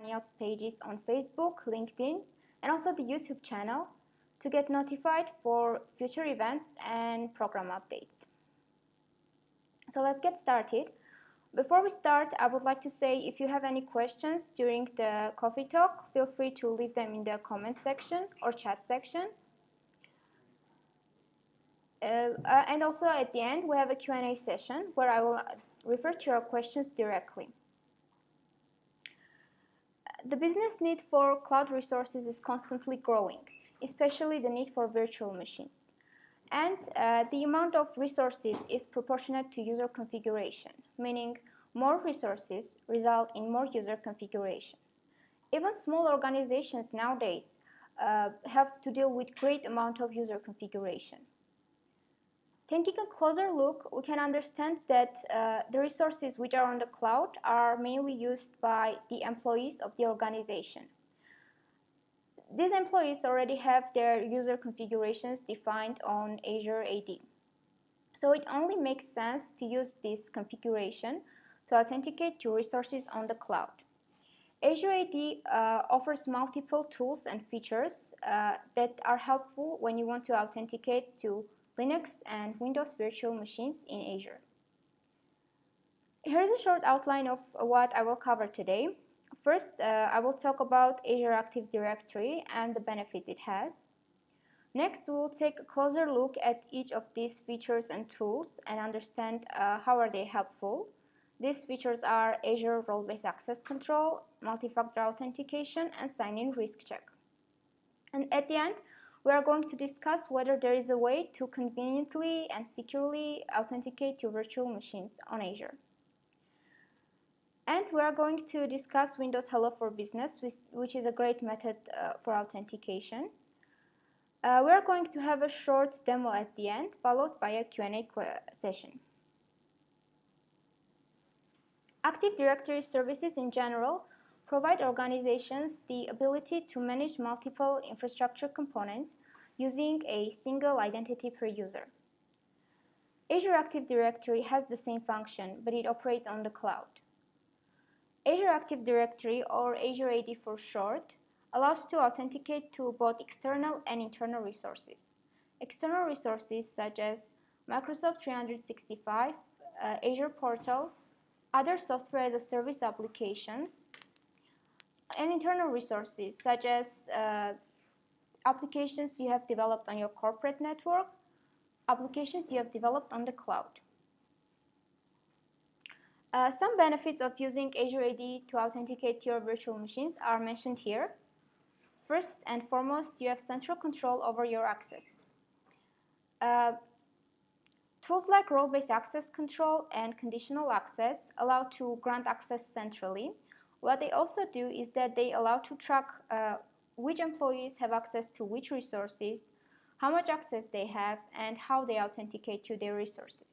Daniel's pages on Facebook, LinkedIn, and also the YouTube channel to get notified for future events and program updates. So let's get started. Before we start, I would like to say if you have any questions during the coffee talk, feel free to leave them in the comment section or chat section. And also at the end, we have a Q&A session where I will refer to your questions directly. The business need for cloud resources is constantly growing, especially the need for virtual machines. And the amount of resources is proportionate to user configuration, meaning more resources result in more user configuration. Even small organizations nowadays have to deal with great amount of user configuration. Taking a closer look, we can understand that the resources which are on the cloud are mainly used by the employees of the organization. These employees already have their user configurations defined on Azure AD. So it only makes sense to use this configuration to authenticate to resources on the cloud. Azure AD offers multiple tools and features that are helpful when you want to authenticate to Linux and Windows virtual machines in Azure. Here's a short outline of what I will cover today. First, I will talk about Azure Active Directory and the benefits it has. Next, we'll take a closer look at each of these features and tools and understand how are they helpful. These features are Azure Role-Based Access Control, Multi-Factor Authentication, and Sign-in Risk Check. And at the end, we are going to discuss whether there is a way to conveniently and securely authenticate to virtual machines on Azure. And we are going to discuss Windows Hello for Business, which is a great method for authentication. We are going to have a short demo at the end, followed by a Q&A session. Active Directory services in general provide organizations the ability to manage multiple infrastructure components using a single identity per user. Azure Active Directory has the same function, but it operates on the cloud. Azure Active Directory, or Azure AD for short, allows to authenticate to both external and internal resources. External resources such as Microsoft 365, Azure Portal, other software as a service applications, and internal resources such as applications you have developed on your corporate network, applications you have developed on the cloud. Some benefits of using Azure AD to authenticate your virtual machines are mentioned here. First and foremost, you have central control over your access. Tools like role-based access control and conditional access allow to grant access centrally. What they also do is that they allow to track which employees have access to which resources, how much access they have, and how they authenticate to their resources.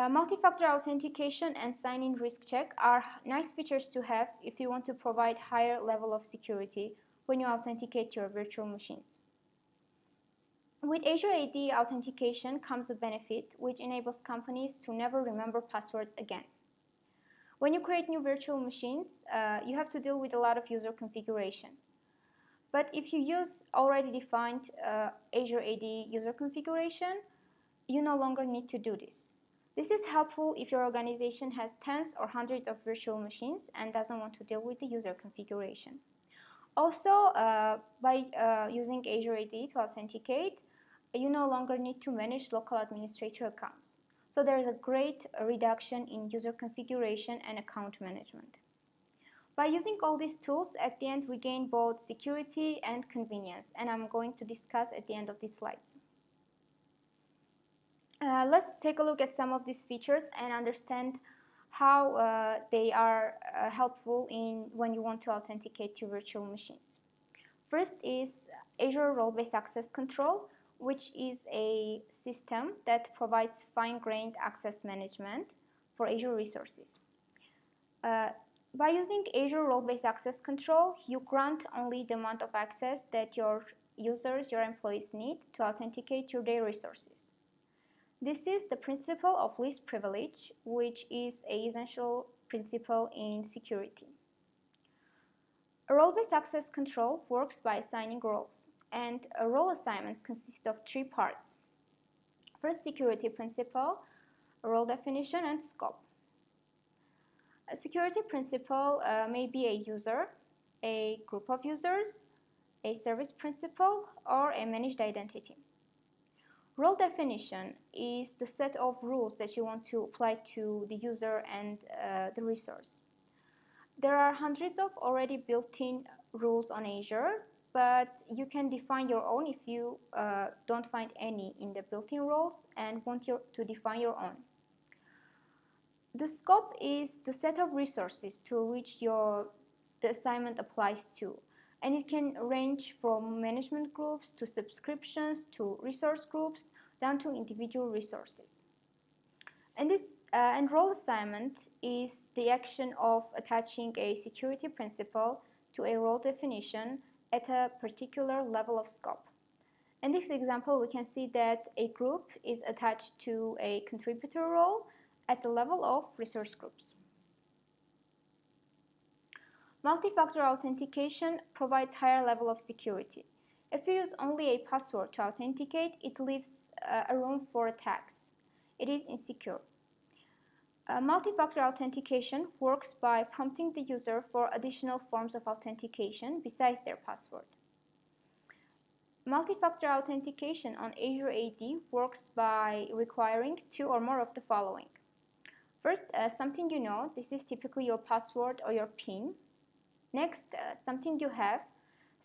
Multi-factor authentication and sign-in risk check are nice features to have if you want to provide higher level of security when you authenticate your virtual machines. With Azure AD authentication comes a benefit which enables companies to never remember passwords again. When you create new virtual machines, you have to deal with a lot of user configuration. But if you use already defined Azure AD user configuration, you no longer need to do this. This is helpful if your organization has tens or hundreds of virtual machines and doesn't want to deal with the user configuration. Also, by using Azure AD to authenticate, you no longer need to manage local administrator accounts. So there is a great reduction in user configuration and account management. By using all these tools, at the end we gain both security and convenience, and I'm going to discuss at the end of these slides. Let's take a look at some of these features and understand how they are helpful when you want to authenticate to virtual machines. First is Azure Role-Based Access Control, which is a system that provides fine-grained access management for Azure resources. By using Azure Role-Based Access Control, you grant only the amount of access that your users, your employees need to authenticate to their resources. This is the principle of least privilege, which is an essential principle in security. A role-based access control works by assigning roles, and role assignments consist of three parts. First, security principle, role definition, and scope. A security principle may be a user, a group of users, a service principle, or a managed identity. Role definition is the set of rules that you want to apply to the user and the resource. There are hundreds of already built-in rules on Azure, but you can define your own if you don't find any in the built-in roles and want to define your own. The scope is the set of resources to which the assignment applies to, and it can range from management groups to subscriptions to resource groups down to individual resources. And role assignment is the action of attaching a security principle to a role definition at a particular level of scope. In this example, we can see that a group is attached to a contributor role at the level of resource groups. Multi-factor authentication provides higher level of security. If you use only a password to authenticate, it leaves a room for attacks. It is insecure. Multi-factor authentication works by prompting the user for additional forms of authentication besides their password. Multi-factor authentication on Azure AD works by requiring two or more of the following. First, something you know. This is typically your password or your PIN. Next, something you have,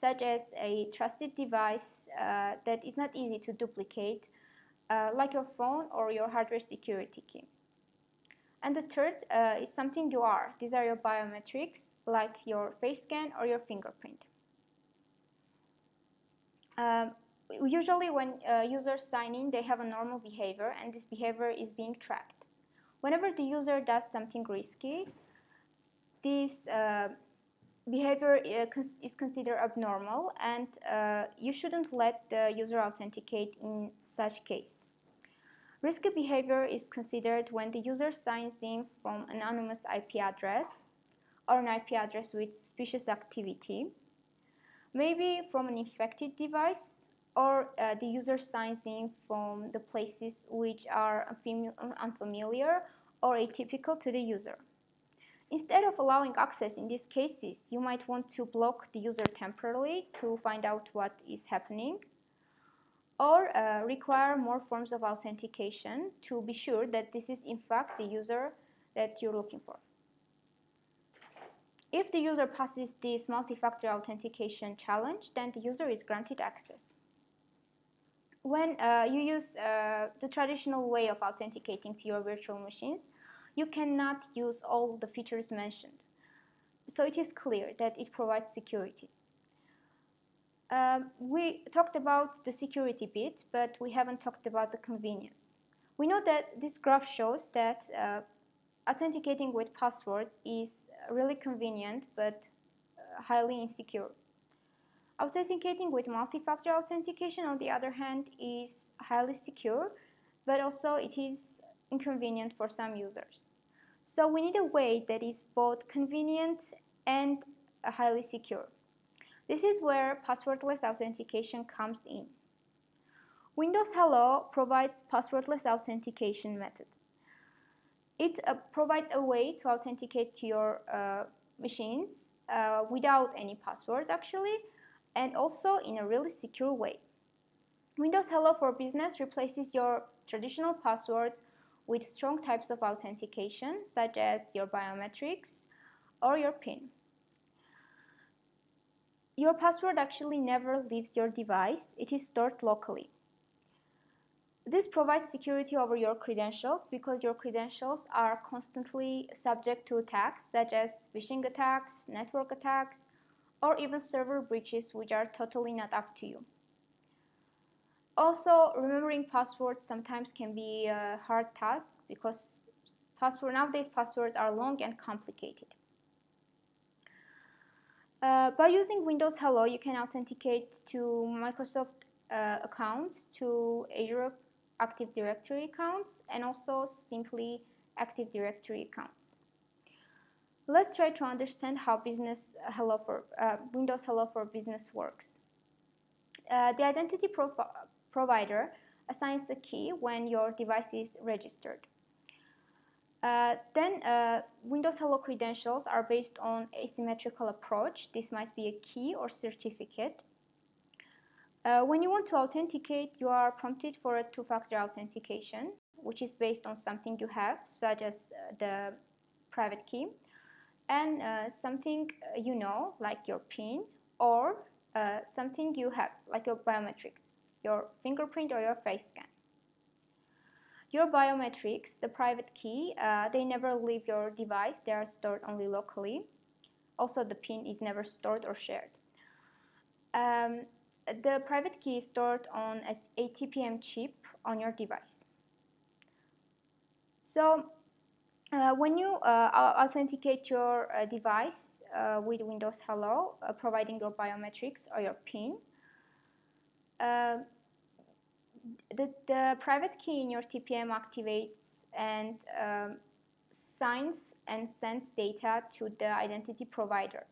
such as a trusted device that is not easy to duplicate, like your phone or your hardware security key. And the third is something you are. These are your biometrics, like your face scan or your fingerprint. Usually when users sign in, they have a normal behavior, and this behavior is being tracked. Whenever the user does something risky, this behavior is considered abnormal, and you shouldn't let the user authenticate in such case. Risky behavior is considered when the user signs in from an anonymous IP address or an IP address with suspicious activity, maybe from an infected device, or the user signs in from the places which are unfamiliar or atypical to the user. Instead of allowing access in these cases, you might want to block the user temporarily to find out what is happening, or require more forms of authentication to be sure that this is in fact the user that you're looking for. If the user passes this multi-factor authentication challenge, then the user is granted access. When you use the traditional way of authenticating to your virtual machines, you cannot use all the features mentioned. So it is clear that it provides security. We talked about the security bit, but we haven't talked about the convenience. We know that this graph shows that authenticating with passwords is really convenient, but highly insecure. Authenticating with multi-factor authentication, on the other hand, is highly secure, but also it is inconvenient for some users. So we need a way that is both convenient and highly secure. This is where passwordless authentication comes in. Windows Hello provides passwordless authentication method. It provides a way to authenticate to your machines without any password actually, and also in a really secure way. Windows Hello for Business replaces your traditional passwords with strong types of authentication, such as your biometrics or your PIN. Your password actually never leaves your device. It is stored locally. This provides security over your credentials because your credentials are constantly subject to attacks such as phishing attacks, network attacks, or even server breaches, which are totally not up to you. Also, remembering passwords sometimes can be a hard task because nowadays passwords are long and complicated. By using Windows Hello, you can authenticate to Microsoft accounts, to Azure Active Directory accounts, and also simply Active Directory accounts. Let's try to understand how Windows Hello for Business works. The identity provider assigns the key when your device is registered. Then Windows Hello credentials are based on asymmetrical approach. This might be a key or certificate. When you want to authenticate, you are prompted for a two-factor authentication, which is based on something you have, such as the private key, and something you know, like your PIN, or something you have, like your biometrics, your fingerprint or your face scan. Your biometrics, the private key, they never leave your device. They are stored only locally. Also, the PIN is never stored or shared. The private key is stored on an ATPM chip on your device. So, when you authenticate your device with Windows Hello, providing your biometrics or your PIN, the private key in your TPM activates and signs and sends data to the identity provider.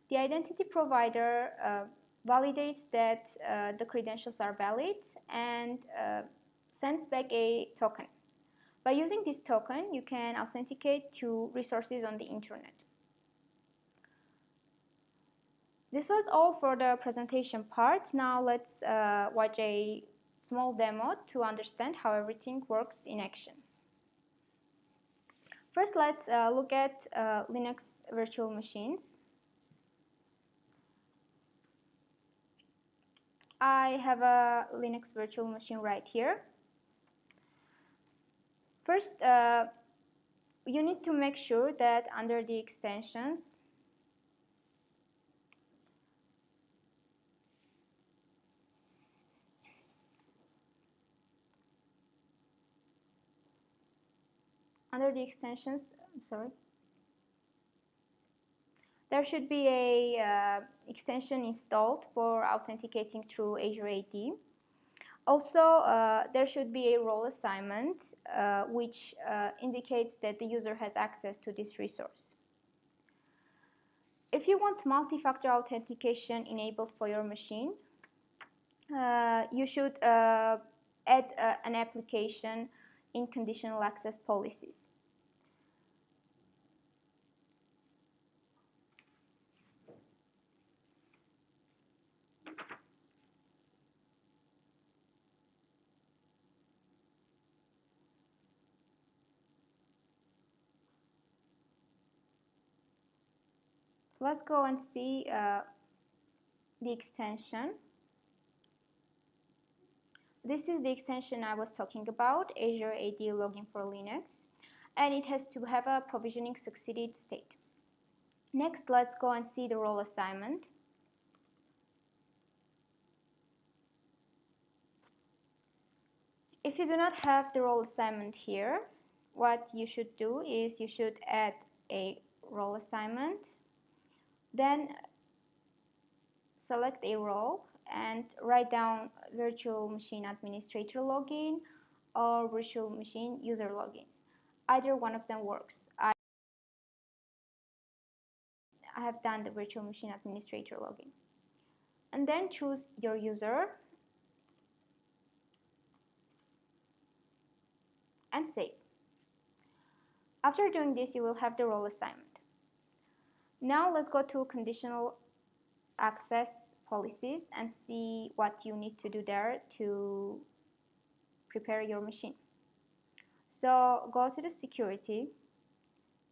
The identity provider validates that the credentials are valid and sends back a token. By using this token, you can authenticate to resources on the internet. This was all for the presentation part. Now let's watch a small demo to understand how everything works in action. First, let's look at Linux virtual machines. I have a Linux virtual machine right here. First, you need to make sure that under the extensions, there should be a extension installed for authenticating through Azure AD. Also, there should be a role assignment which indicates that the user has access to this resource. If you want multi-factor authentication enabled for your machine, you should add an application in conditional access policies. Let's go and see the extension. This is the extension I was talking about, Azure AD Login for Linux, and it has to have a provisioning succeeded state. Next, let's go and see the role assignment. If you do not have the role assignment here, what you should do is you should add a role assignment, then select a role and write down virtual machine administrator login or virtual machine user login. Either one of them works. I have done the virtual machine administrator login. And then choose your user and save. After doing this, you will have the role assignment. Now let's go to conditional access policies and see what you need to do there to prepare your machine. So go to the security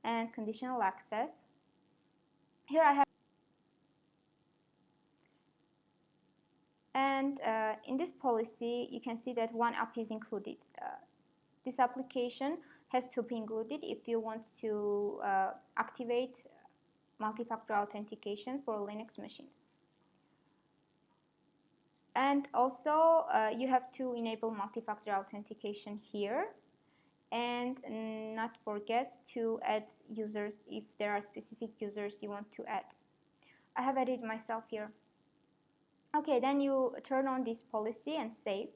and conditional access. Here I have, and in this policy you can see that one app is included. This application has to be included if you want to activate multi-factor authentication for Linux machines. And also you have to enable multi-factor authentication here, and not forget to add users if there are specific users you want to add. I have added myself here. Okay, then you turn on this policy and save.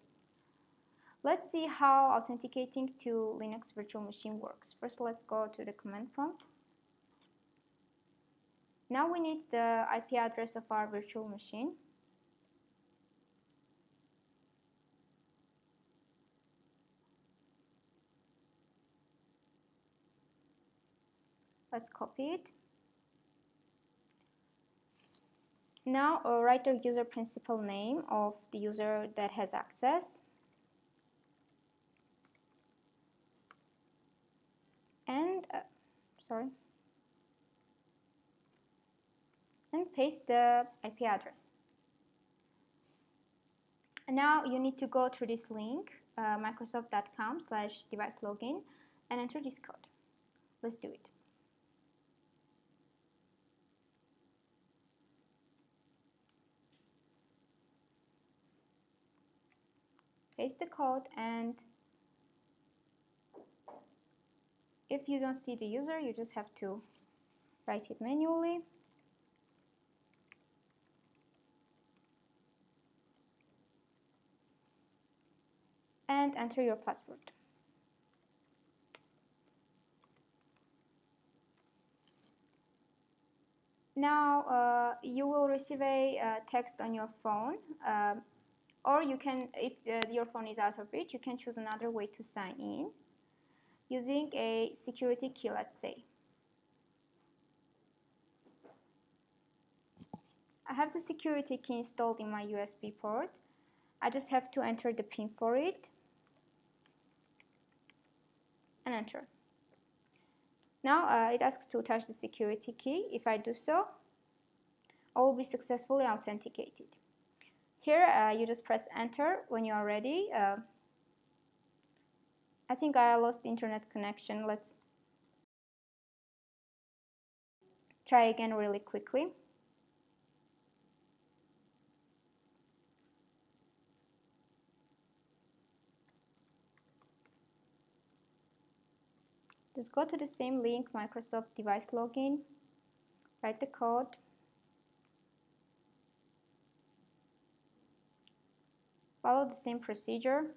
Let's see how authenticating to Linux virtual machine works. First, let's go to the command prompt. Now we need the IP address of our virtual machine. Let's copy it. Now write the user principal name of the user that has access. And and paste the IP address. And now you need to go through this link, microsoft.com/device-login, and enter this code. Let's do it. Paste the code, and if you don't see the user, you just have to write it manually. And enter your password. Now you will receive a text on your phone, or you can, if your phone is out of reach, you can choose another way to sign in using a security key, let's say. I have the security key installed in my USB port. I just have to enter the PIN for it and enter. Now it asks to touch the security key. If I do so, I will be successfully authenticated. Here you just press enter when you are ready. I think I lost internet connection. Let's try again really quickly. Just go to the same link, Microsoft Device Login, write the code, follow the same procedure.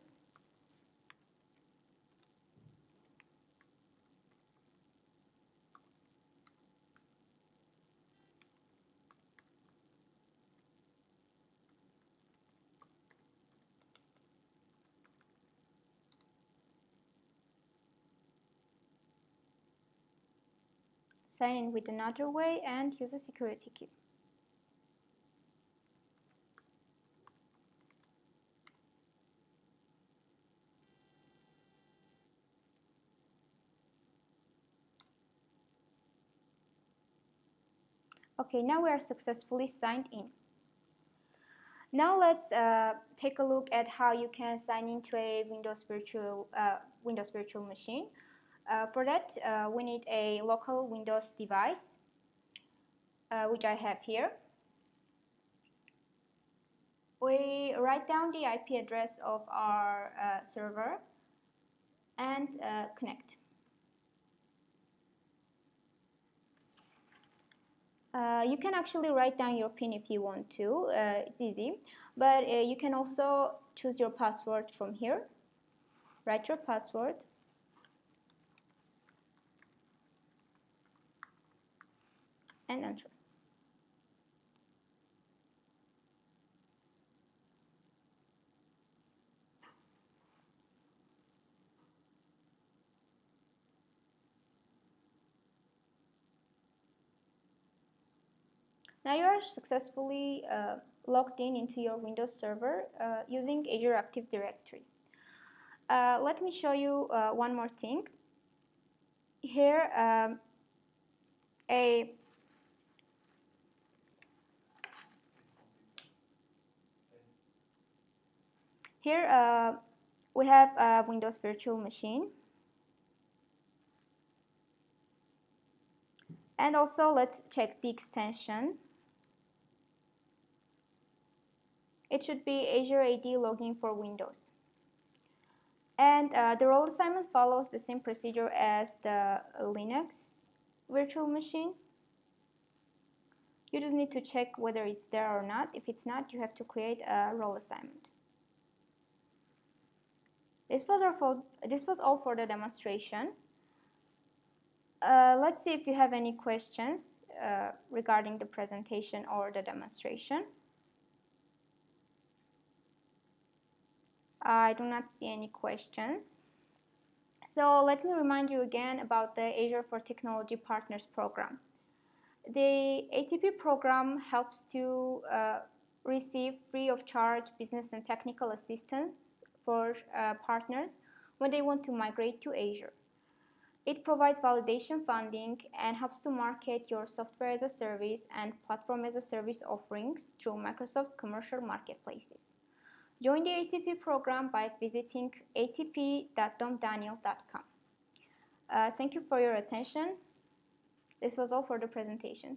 Sign in with another way and use a security key. Okay, now we are successfully signed in. Now let's take a look at how you can sign into a Windows virtual machine. For that, we need a local Windows device, which I have here. We write down the IP address of our server and connect. You can actually write down your PIN if you want to. It's easy, but you can also choose your password from here. Write your password. And enter. Now you are successfully logged in into your Windows server using Azure Active Directory. Let me show you one more thing. Here, we have a Windows virtual machine. And also let's check the extension. It should be Azure AD login for Windows. And the role assignment follows the same procedure as the Linux virtual machine. You just need to check whether it's there or not. If it's not, you have to create a role assignment. This was all for the demonstration. Let's see if you have any questions regarding the presentation or the demonstration. I do not see any questions. So let me remind you again about the Azure for Technology Partners program. The ATP program helps to receive free of charge business and technical assistance for partners when they want to migrate to Azure. It provides validation funding and helps to market your software as a service and platform as a service offerings through Microsoft's commercial marketplaces. Join the ATP program by visiting atp.domdaniel.com. Thank you for your attention. This was all for the presentation.